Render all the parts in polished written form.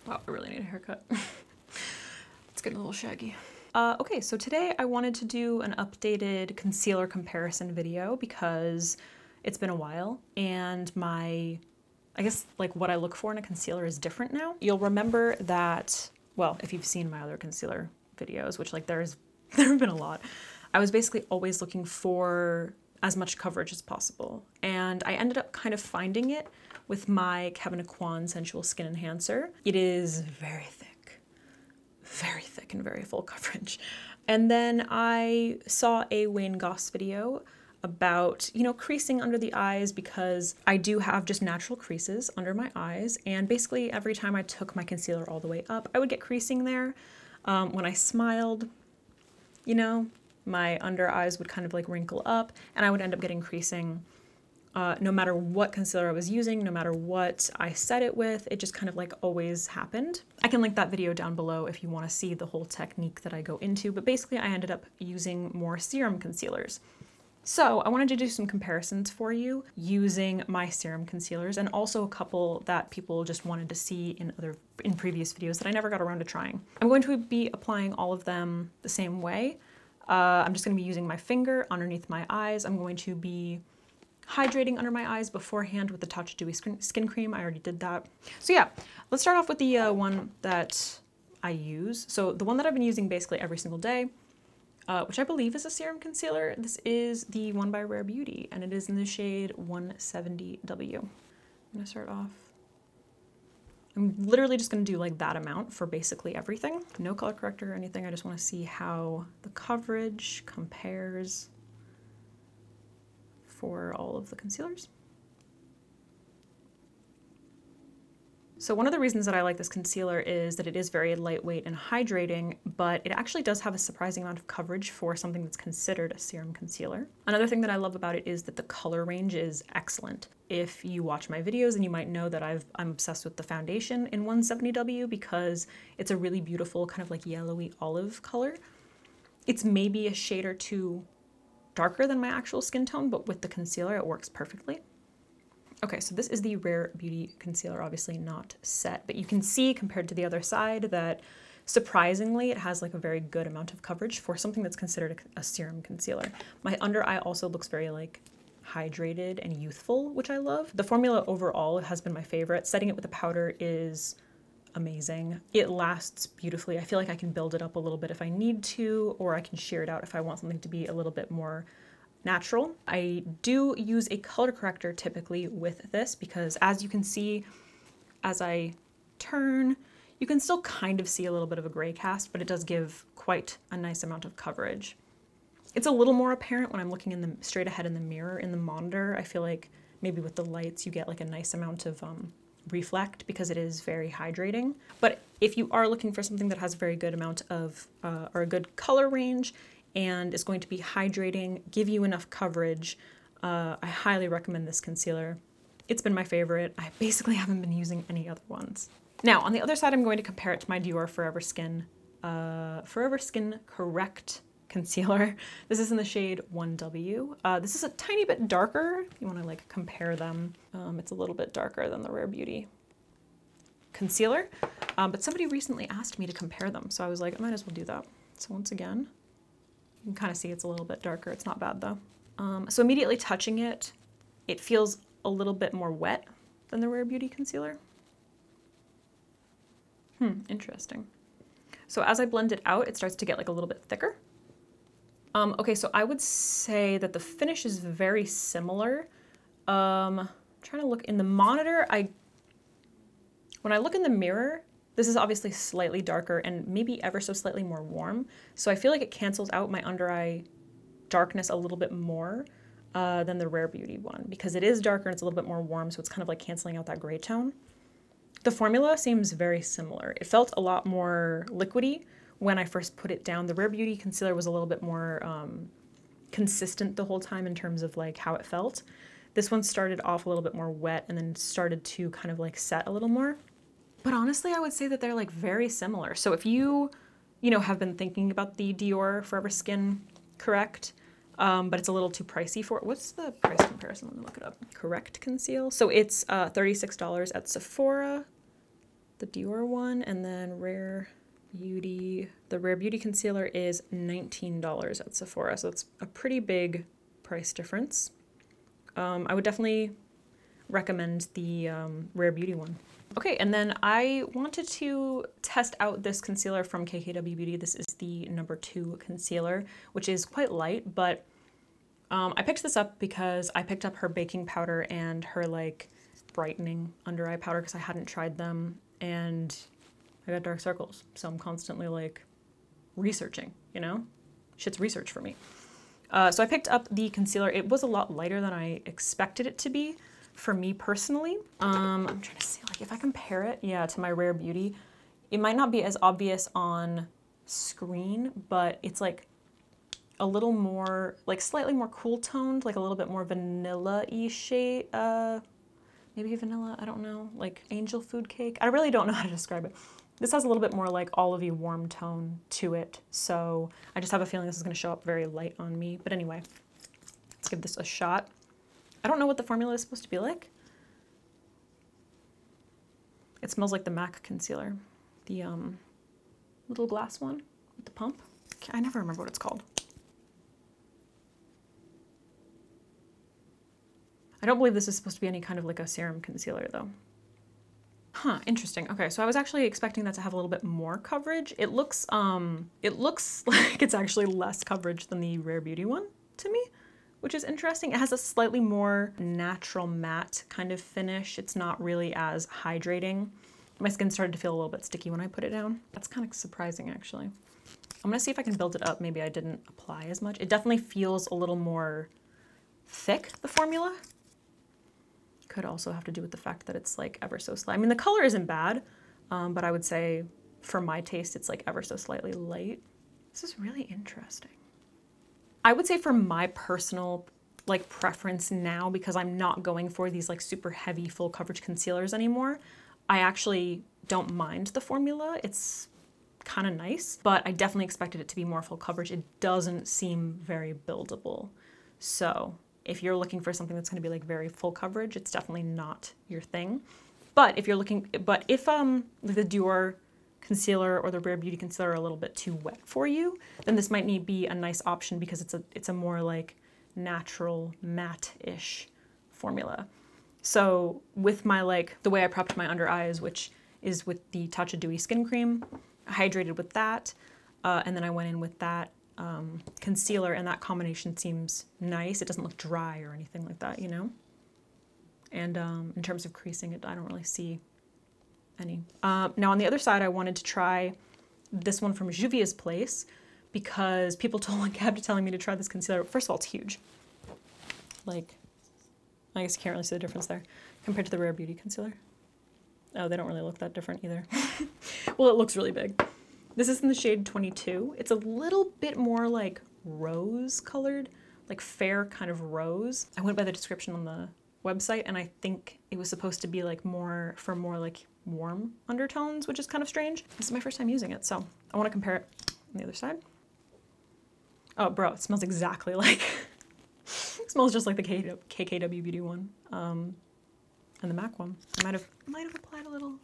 Wow, I really need a haircut. It's getting a little shaggy. Okay, so today I wanted to do an updated concealer comparison video because it's been a while and I guess like what I look for in a concealer is different now. You'll remember that, well, if you've seen my other concealer videos, which like there have been a lot, I was basically always looking for as much coverage as possible. And I ended up kind of finding it with my Kevyn Aucoin Sensual Skin Enhancer. It is very thick and very full coverage. And then I saw a Wayne Goss video about, you know, creasing under the eyes because I do have just natural creases under my eyes. And basically every time I took my concealer all the way up, I would get creasing there. When I smiled, you know, my under eyes would kind of like wrinkle up and I would end up getting creasing no matter what concealer I was using, no matter what I set it with, it just kind of like always happened. I can link that video down below if you want to see the whole technique that I go into, but basically I ended up using more serum concealers. So I wanted to do some comparisons for you using my serum concealers and also a couple that people just wanted to see in previous videos that I never got around to trying. I'm going to be applying all of them the same way. I'm just going to be using my finger underneath my eyes. I'm going to be hydrating under my eyes beforehand with the Touch Dewy Skin Cream. I already did that. So yeah, let's start off with the one that I use. So the one that I've been using basically every single day, which I believe is a serum concealer. This is the one by Rare Beauty, and it is in the shade 170W. I'm gonna start off. I'm literally just gonna do like that amount for basically everything. No color corrector or anything. I just wanna see how the coverage compares for all of the concealers. So one of the reasons that I like this concealer is that it is very lightweight and hydrating, but it actually does have a surprising amount of coverage for something that's considered a serum concealer. Another thing that I love about it is that the color range is excellent. If you watch my videos, then you might know that I'm obsessed with the foundation in 170W because it's a really beautiful kind of like yellowy olive color. It's maybe a shade or two darker than my actual skin tone, but with the concealer, it works perfectly. Okay, so this is the Rare Beauty concealer, obviously not set, but you can see compared to the other side that surprisingly, it has like a very good amount of coverage for something that's considered a serum concealer. My under eye also looks very like hydrated and youthful, which I love. The formula overall has been my favorite. Setting it with a powder is amazing. It lasts beautifully. I feel like I can build it up a little bit if I need to, or I can sheer it out if I want something to be a little bit more natural. I do use a color corrector typically with this because as you can see, as I turn, you can still kind of see a little bit of a gray cast, but it does give quite a nice amount of coverage. It's a little more apparent when I'm looking straight ahead in the mirror in the monitor. I feel like maybe with the lights you get like a nice amount of reflect because it is very hydrating. But if you are looking for something that has a very good amount of, or a good color range and is going to be hydrating, give you enough coverage, I highly recommend this concealer. It's been my favorite. I basically haven't been using any other ones. Now, on the other side, I'm going to compare it to my Dior Forever Skin Correct concealer. This is in the shade 1W. This is a tiny bit darker if you want to like compare them. It's a little bit darker than the Rare Beauty concealer, but somebody recently asked me to compare them, so I was like, I might as well do that. So once again, you can kind of see it's a little bit darker. It's not bad though. So immediately touching it, it feels a little bit more wet than the Rare Beauty concealer. Interesting. So as I blend it out, it starts to get like a little bit thicker. Okay, so I would say that the finish is very similar. Trying to look in the monitor, when I look in the mirror, this is obviously slightly darker and maybe ever so slightly more warm. So I feel like it cancels out my under eye darkness a little bit more than the Rare Beauty one because it is darker and it's a little bit more warm, so it's kind of like canceling out that gray tone. The formula seems very similar. It felt a lot more liquidy when I first put it down. The Rare Beauty concealer was a little bit more consistent the whole time in terms of like how it felt. This one started off a little bit more wet and then started to kind of like set a little more. But honestly, I would say that they're like very similar. So if you know, have been thinking about the Dior Forever Skin Correct, but it's a little too pricey for it. What's the price comparison? Let me look it up. Correct Conceal. So it's $36 at Sephora. the Dior one, and then Rare Beauty. The Rare Beauty concealer is $19 at Sephora, so it's a pretty big price difference. I would definitely recommend the Rare Beauty one. Okay, and then I wanted to test out this concealer from KKW Beauty. This is the number 2 concealer, which is quite light, but I picked this up because I picked up her baking powder and her like brightening under eye powder because I hadn't tried them, and I got dark circles. So I'm constantly like researching, you know? Shit's research for me. So I picked up the concealer. It was a lot lighter than I expected it to be for me personally. I'm trying to see like if I compare it, yeah, to my Rare Beauty. It might not be as obvious on screen, but it's like a little more, like slightly more cool toned, like a little bit more vanilla-y shade. Maybe vanilla, I don't know, like angel food cake. I really don't know how to describe it. This has a little bit more like olivey warm tone to it, so I just have a feeling this is gonna show up very light on me. But anyway, let's give this a shot. I don't know what the formula is supposed to be like. It smells like the MAC concealer, the little glass one with the pump. I never remember what it's called. I don't believe this is supposed to be any kind of like a serum concealer though. Huh, interesting. Okay, so I was actually expecting that to have a little bit more coverage. It looks like it's actually less coverage than the Rare Beauty one to me, which is interesting. It has a slightly more natural matte kind of finish. It's not really as hydrating. My skin started to feel a little bit sticky when I put it down. That's kind of surprising actually. I'm gonna see if I can build it up. Maybe I didn't apply as much. It definitely feels a little more thick, the formula. Could also have to do with the fact that it's like ever so slight. I mean, the color isn't bad, but I would say for my taste, it's like ever so slightly light. This is really interesting. I would say for my personal like preference now, because I'm not going for these like super heavy full coverage concealers anymore, I actually don't mind the formula. It's kind of nice, but I definitely expected it to be more full coverage. It doesn't seem very buildable. So if you're looking for something that's going to be like very full coverage, it's definitely not your thing. But if you're looking, but if the Dior concealer or the Rare Beauty concealer are a little bit too wet for you, then this might be a nice option because it's a more like natural matte-ish formula. So with my like the way I prepped my under eyes, which is with the Tatcha Dewy Skin Cream, I hydrated with that, and then I went in with that concealer, and that combination seems nice. It doesn't look dry or anything like that, you know? And in terms of creasing, I don't really see any. Now on the other side, I wanted to try this one from Juvia's Place because people kept telling me to try this concealer. First of all, it's huge. Like, I guess you can't really see the difference there compared to the Rare Beauty concealer. Oh, they don't really look that different either. Well, it looks really big. This is in the shade 22. It's a little bit more like rose colored, like fair kind of rose. I went by the description on the website and I think it was supposed to be like more like warm undertones, which is kind of strange. This is my first time using it, so I want to compare it on the other side. Oh, bro, it smells exactly like, it smells just like the KKW Beauty one and the MAC one. I might have applied a little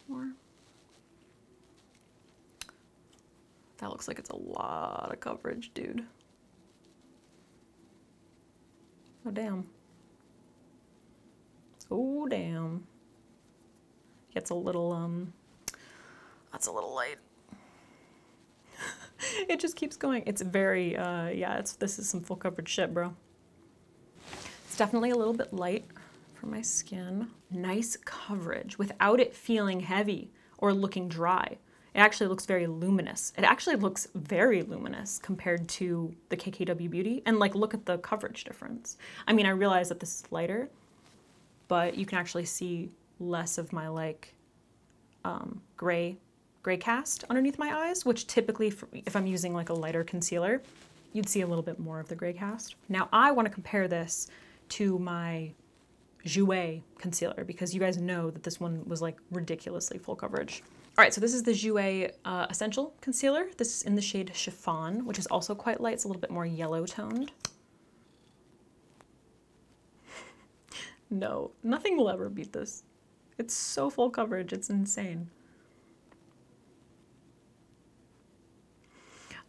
more. That looks like it's a lot of coverage, dude. Oh, damn. Oh, damn. Gets a little, that's a little light. It just keeps going. It's very, yeah, this is some full coverage shit, bro. It's definitely a little bit light for my skin. Nice coverage without it feeling heavy or looking dry. It actually looks very luminous. It actually looks very luminous compared to the KKW Beauty. And like, look at the coverage difference. I mean, I realize that this is lighter, but you can actually see less of my like gray cast underneath my eyes, which typically if I'm using like a lighter concealer, you'd see a little bit more of the gray cast. Now I want to compare this to my Jouer concealer because you guys know that this one was like ridiculously full coverage. All right, so this is the Jouer Essential Concealer. This is in the shade Chiffon, which is also quite light. It's a little bit more yellow toned. No, nothing will ever beat this. It's so full coverage, it's insane.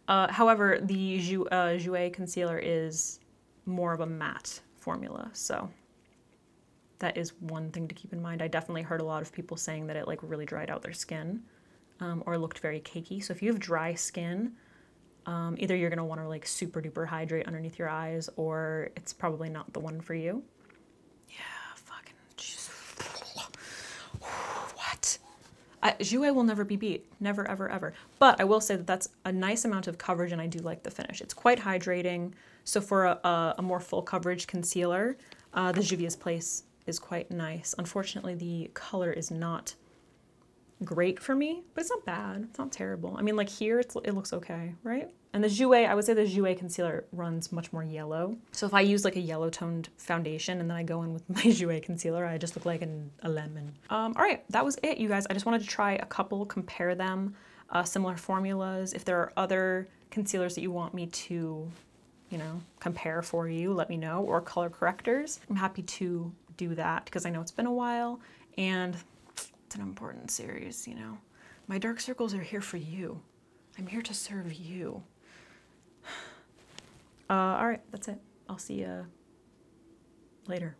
However, the Jouer concealer is more of a matte formula, so that is one thing to keep in mind. I definitely heard a lot of people saying that it like really dried out their skin or looked very cakey. So if you have dry skin, either you're gonna wanna like super duper hydrate underneath your eyes or it's probably not the one for you. Yeah, fucking Jesus. What? Jouer will never be beat. Never, ever, ever. But I will say that that's a nice amount of coverage and I do like the finish. It's quite hydrating. So for a more full coverage concealer, the Juvia's Place is quite nice. Unfortunately, the color is not great for me, but it's not bad. It's not terrible. I mean, like here, it looks okay, right? And the Jouer, I would say the Jouer concealer runs much more yellow. So if I use like a yellow toned foundation and then I go in with my Jouer concealer, I just look like a lemon. All right, that was it, you guys. I just wanted to try a couple, compare them, similar formulas. If there are other concealers that you want me to, you know, compare for you, let me know, or color correctors. I'm happy to do that because I know it's been a while and it's an important series, you know. My dark circles are here for you. I'm here to serve you. All right, that's it. I'll see you later.